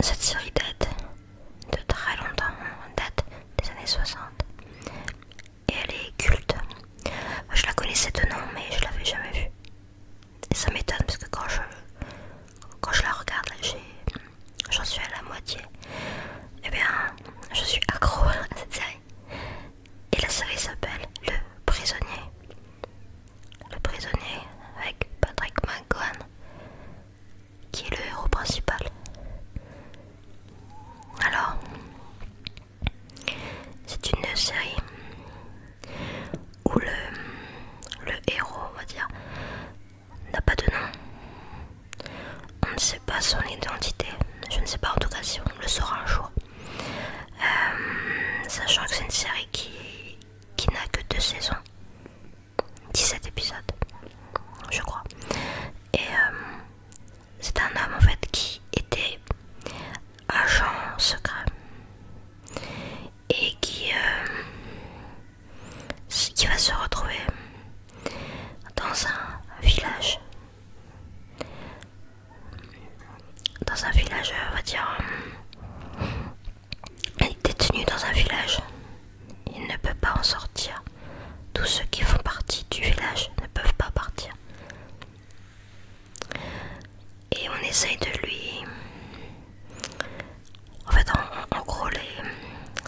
Cette série date de très longtemps, date des années 60. Et elle est culte. Moi, je la connaissais de nom, mais je l'avais jamais vue. Et ça m'étonne parce que quand je la regarde, là, j'en suis à la moitié. Eh bien, je suis accro à cette série. Et la série s'appelle Le Prisonnier. Le Prisonnier avec Patrick McGowan, qui est le héros principal. Alors, c'est une série où le héros, on va dire, n'a pas de nom. On ne sait pas son identité. Je ne sais pas en tout cas si on le saura un jour. Sachant que c'est une série qui n'a que 2 saisons. 17 épisodes, je crois. Et c'est un homme en fait qui était agent secret et qui va se retrouver dans un village. Dans un village, on va dire, il est détenu dans un village. Il ne peut pas en sortir. Tous ceux qui font partie du village ne peuvent pas partir. Et on essaye de lui... En fait, en gros,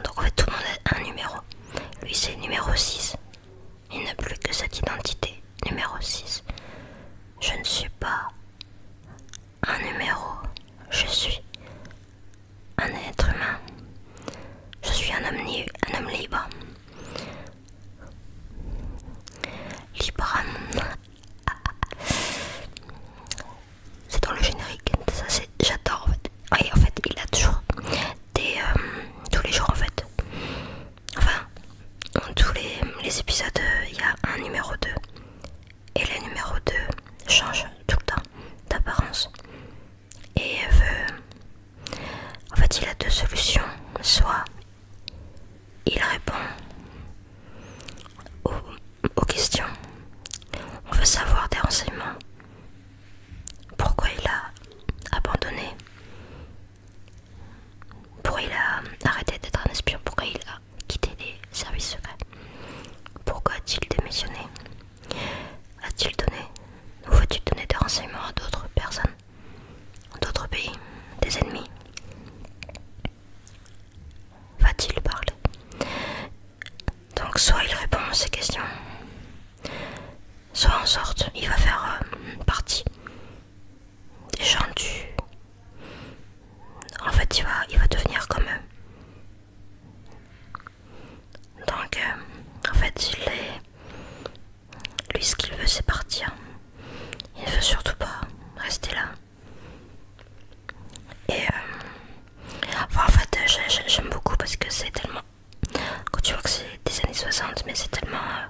donc en fait, tout le monde a un numéro. Lui, c'est numéro 6. Il n'a plus que cette identité. Numéro 6. Je ne suis pas un numéro. Je suis un être humain. Je suis un homme libre. Libre. C'est dans le générique. Ça, j'adore en fait. Oui, en fait, il a toujours tous les jours en fait. Enfin, dans tous les épisodes, il y a un numéro 2. Et le numéro 2 change tout le temps d'apparence. Et en fait, il a 2 solutions. Soit il répond aux questions. On veut savoir des renseignements. Pourquoi il a abandonné? Pourquoi il a arrêté d'être un espion? Pourquoi il a quitté les services secrets? Pourquoi a-t-il démissionné? A-t-il donné ou va-t-il donner des renseignements à d'autres personnes, d'autres pays, des ennemis? Va-t-il parler? Donc soit il répond à ces questions, soit en sorte il va faire partie des gens En fait il va devenir comme eux. Donc en fait lui ce qu'il veut c'est partir. Il ne veut surtout pas rester là. Et enfin, en fait j'aime beaucoup parce que c'est tellement... Quand tu vois que c'est des années 60, mais c'est tellement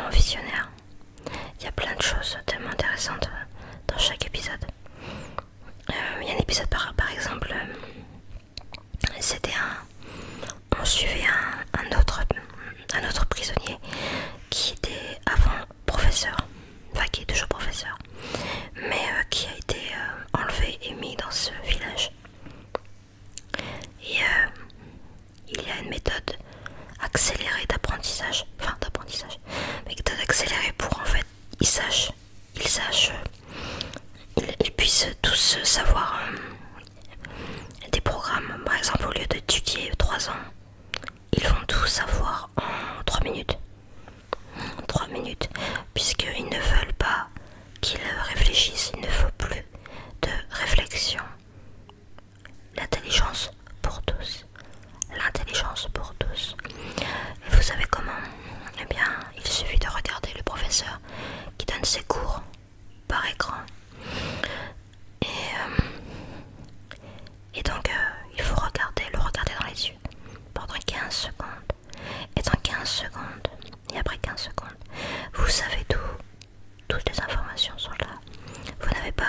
visionnaire. Il y a plein de choses tellement intéressantes dans chaque épisode. Il y a un épisode par exemple, on suivait un autre prisonnier qui était avant professeur, enfin qui est toujours professeur, mais qui a été enlevé et mis dans ce village. Et il y a une méthode accélérée d'apprentissage, méthode accélérée pour en fait ils puissent tous savoir des programmes. Par exemple, au lieu d'étudier 3 ans, ils vont tout savoir en 3 minutes. 3 minutes, puisqu'ils ne veulent pas qu'ils réfléchissent, il ne faut plus de réflexion. L'intelligence pour tous. L'intelligence pour tous. Et vous savez comment? Eh bien, il suffit de regarder le professeur qui donne ses cours par écran. Et donc, il faut le regarder dans les yeux pendant 15 secondes. Et dans 15 secondes, et après 15 secondes, vous savez tout. Toutes les informations sont là. Vous n'avez pas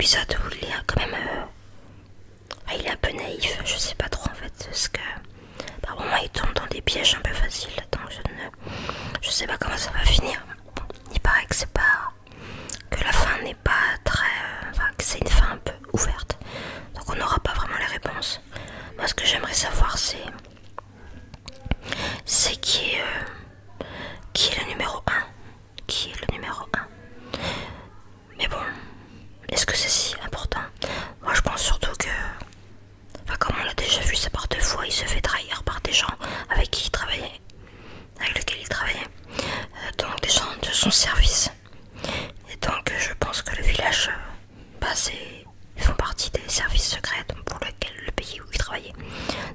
épisode où il est quand même... il est un peu naïf, je sais pas trop en fait, parce que par moments il tombe dans des pièges un peu faciles, donc je sais pas comment ça va finir. Il paraît que c'est pas... que la fin n'est pas très... enfin que c'est une fin un peu ouverte, donc on n'aura pas vraiment les réponses. Moi ce que j'aimerais savoir c'est qui est le numéro un. Qui est le numéro un. Mais bon, est-ce que c'est si important? Moi je pense surtout que... enfin comme on l'a déjà vu, ça part 2 fois, il se fait trahir par des gens avec qui il travaillait, avec lesquels il travaillait, donc des gens de son service. Et donc je pense que le village, ils font partie des services secrets pour le pays où il travaillait.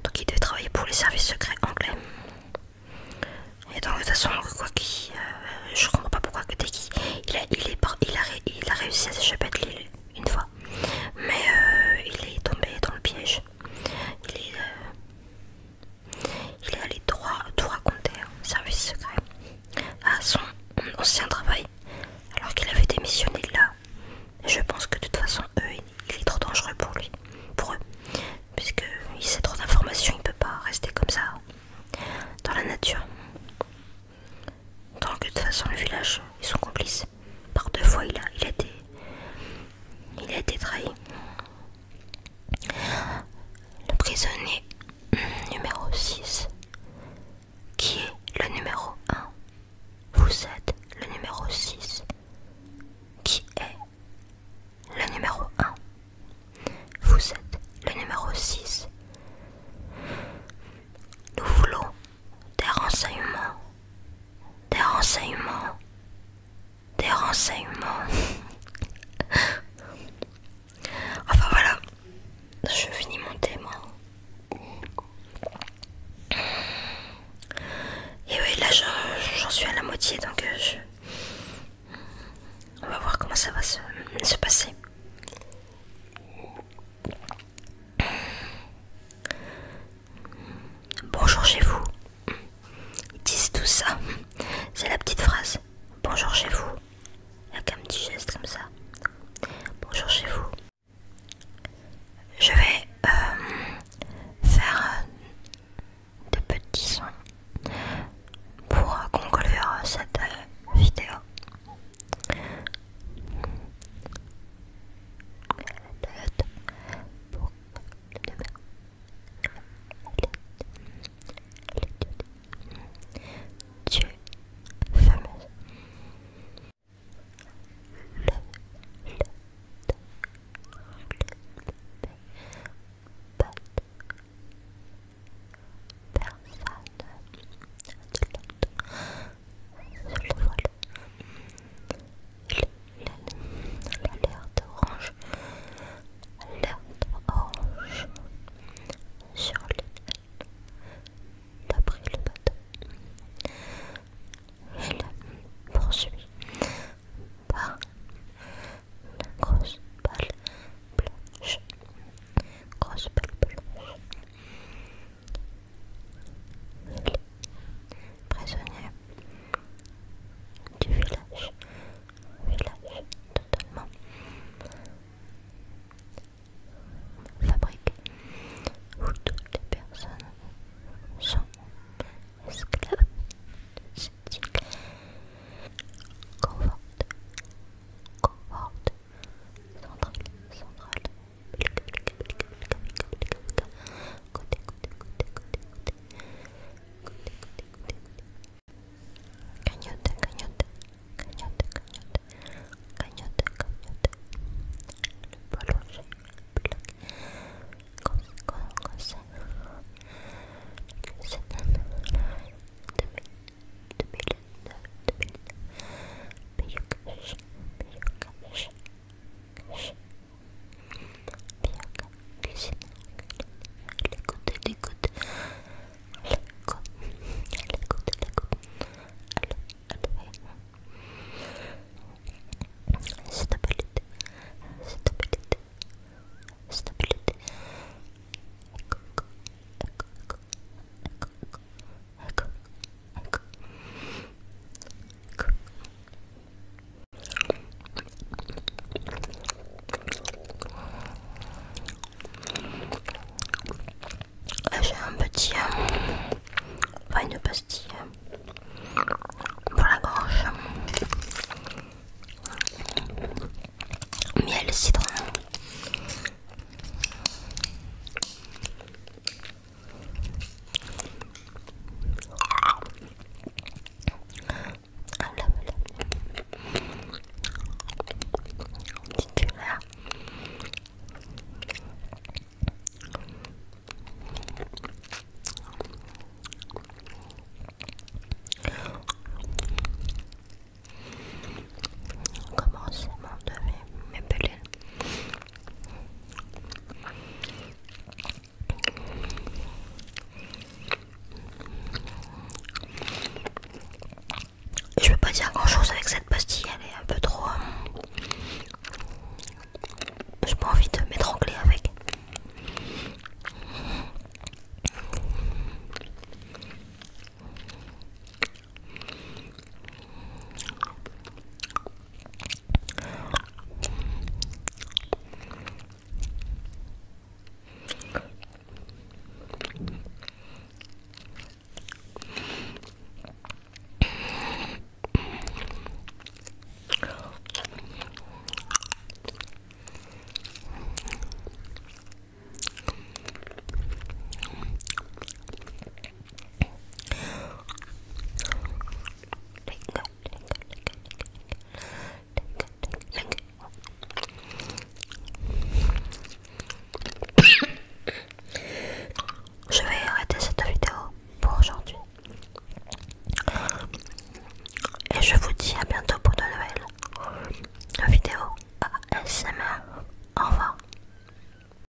Donc il devait travailler pour les services secrets anglais. Et donc de toute façon, je comprends pas pourquoi dès il a réussi à s'échapper de l'île une fois, mais il est tombé dans le piège. Il est allé tout raconter au service secret, à son ancien travail, alors qu'il avait démissionné de là. Et je pense que de toute façon, il est trop dangereux pour eux, puisqu'il sait trop d'informations, il peut pas rester comme ça dans la nature. Donc de toute façon, le village, ils sont complices. Par 2 fois, il a été trahi. Le prisonnier numéro 6. Qui est le numéro 1? Vous êtes le numéro 6. Qui est le numéro 1? Vous êtes le numéro 6. Nous voulons des renseignements. Des renseignements. Des renseignements. Enfin voilà, je finis mon thème. Et oui, là j'en suis à la moitié, donc on va voir comment ça va se passer. Bonjour chez vous. Ils disent tout ça. C'est la petite phrase. Bonjour chez vous. Il y a qu'un petit geste comme ça. Bonjour chez vous. Je vais faire des petits sons pour conclure cette vidéo. m'étrangler.